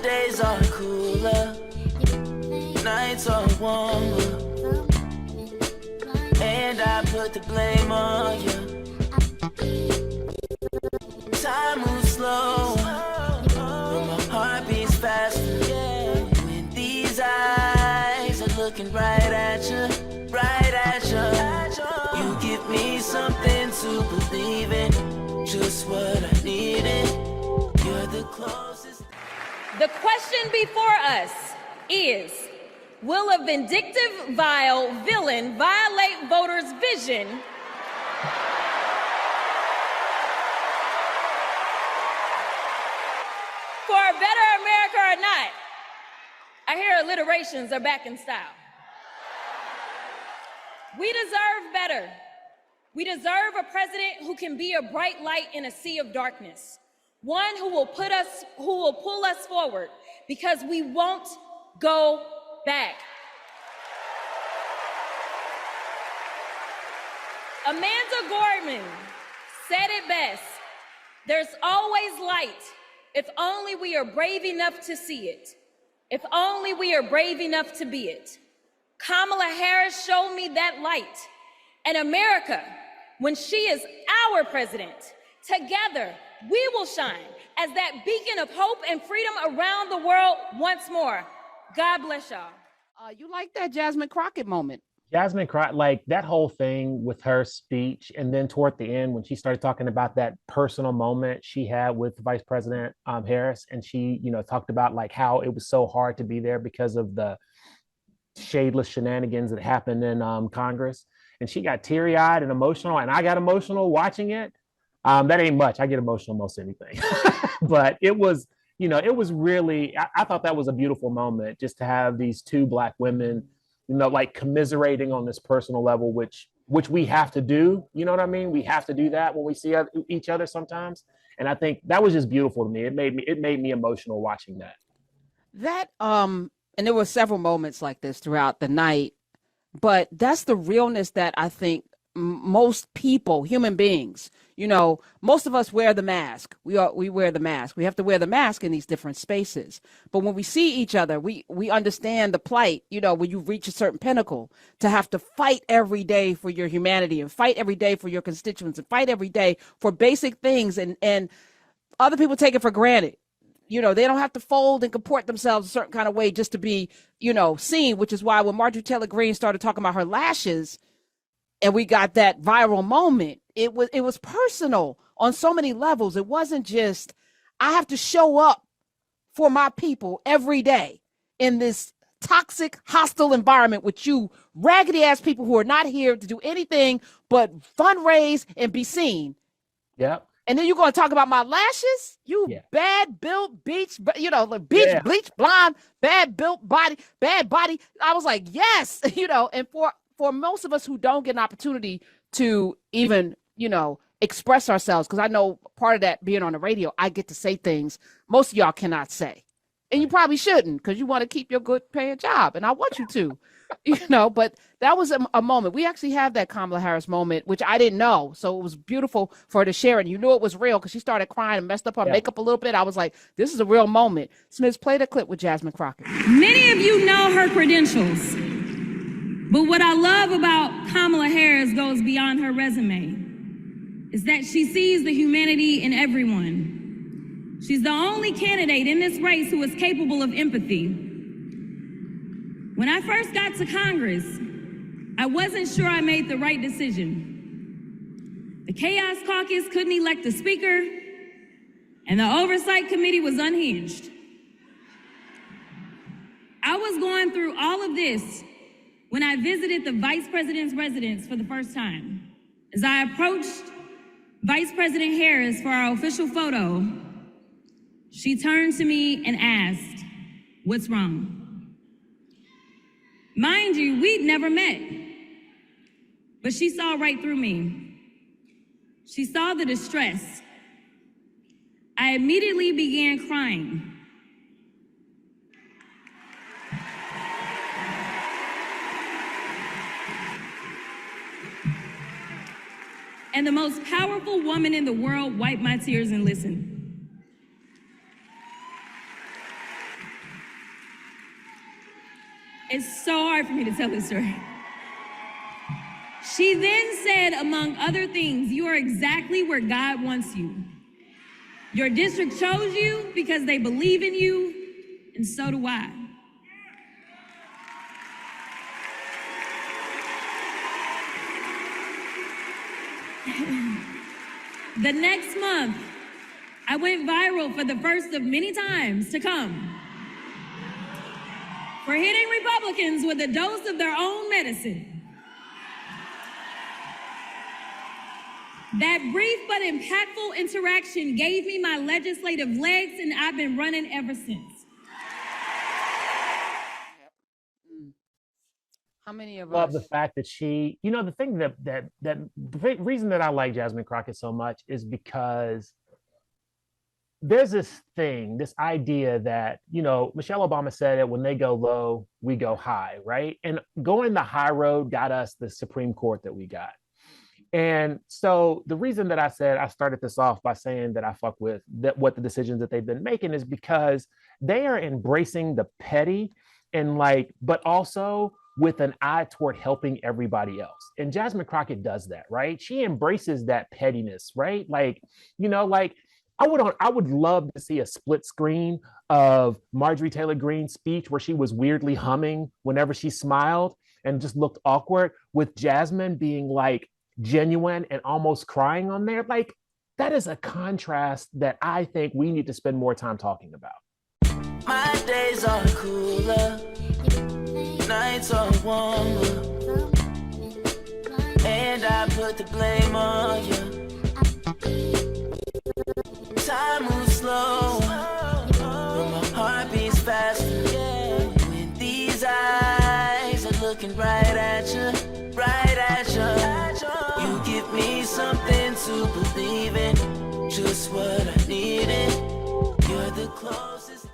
days are cooler, nights are warmer, and I put the blame on you. Time moves slow, but my heart beats faster. When these eyes are looking right at you, right at you. You give me something to believe in, just what I needed. You're the closest. The question before us is, will a vindictive, vile villain violate voters' vision for a better America or not? I hear alliterations are back in style. We deserve better. We deserve a president who can be a bright light in a sea of darkness. One who will pull us forward, because we won't go back. Amanda Gorman said it best: there's always light if only we are brave enough to see it, if only we are brave enough to be it. Kamala Harris showed me that light. And America, when she is our president, together we will shine as that beacon of hope and freedom around the world once more. God bless y'all. You like that Jasmine Crockett moment? Jasmine Crockett, like that whole thing with her speech, and then toward the end when she started talking about that personal moment she had with Vice President Harris, and she, talked about like how it was so hard to be there because of the shadeless shenanigans that happened in Congress, and she got teary-eyed and emotional, and I got emotional watching it. That ain't much. I get emotional most anything, but it was, it was really. I thought that was a beautiful moment, just to have these two Black women, like commiserating on this personal level, which we have to do. You know what I mean? We have to do that when we see each other sometimes, and I think that was just beautiful to me. It made me emotional watching that. And there were several moments like this throughout the night, but that's the realness that I think most people, human beings, most of us wear the mask. We wear the mask. We have to wear the mask in these different spaces. But when we see each other, we understand the plight, when you reach a certain pinnacle, to have to fight every day for your humanity and fight every day for your constituents and fight every day for basic things. And other people take it for granted. They don't have to fold and comport themselves a certain kind of way just to be, seen, which is why when Marjorie Taylor Greene started talking about her lashes and we got that viral moment, it was personal on so many levels. It wasn't just, I have to show up for my people every day in this toxic, hostile environment with you raggedy ass people who are not here to do anything but fundraise and be seen. Yep. And then you're going to talk about my lashes? Bad built bleach, blonde, bad built body, bad body. I was like, yes, and for most of us who don't get an opportunity to even, express ourselves, because I know part of that being on the radio, I get to say things most of y'all cannot say. And you probably shouldn't, because you want to keep your good paying job. And I want you to, but that was a moment. We actually have that Kamala Harris moment, which I didn't know. So it was beautiful for her to share. And you knew it was real because she started crying and messed up her makeup a little bit. I was like, this is a real moment. Smith, play the clip with Jasmine Crockett. Many of you know her credentials, but what I love about Kamala Harris goes beyond her resume, is that she sees the humanity in everyone. She's the only candidate in this race who is capable of empathy. When I first got to Congress, I wasn't sure I made the right decision. The Chaos Caucus couldn't elect a speaker, and the Oversight Committee was unhinged. I was going through all of this when I visited the Vice President's residence for the first time. As I approached Vice President Harris for our official photo, she turned to me and asked, "What's wrong?" Mind you, we'd never met, but she saw right through me. She saw the distress. I immediately began crying. And the most powerful woman in the world wiped my tears and listened. It's so hard for me to tell this story. She then said, among other things, you are exactly where God wants you. Your district chose you because they believe in you, and so do I. The next month, I went viral for the first of many times to come for hitting Republicans with a dose of their own medicine. That brief but impactful interaction gave me my legislative legs, and I've been running ever since. How many of Love us? the fact that she, you know, the thing that the reason that I like Jasmine Crockett so much is because there's this thing, this idea that, you know, Michelle Obama said it, when they go low, we go high, right? And going the high road got us the Supreme Court that we got. And so the reason that I said I started this off by saying that I fuck with that what the decisions that they've been making is because they are embracing the petty and like, but also with an eye toward helping everybody else. And Jasmine Crockett does that, right? She embraces that pettiness, right? Like, you know, like I would love to see a split screen of Marjorie Taylor Greene's speech where she was weirdly humming whenever she smiled and just looked awkward, with Jasmine being like genuine and almost crying on there. Like, that is a contrast that I think we need to spend more time talking about. My days are cooler, nights are warmer, and I put the blame on you. Time moves slow, but my heart beats faster. When these eyes are looking right at you, right at you. You give me something to believe in, just what I needed. You're the closest.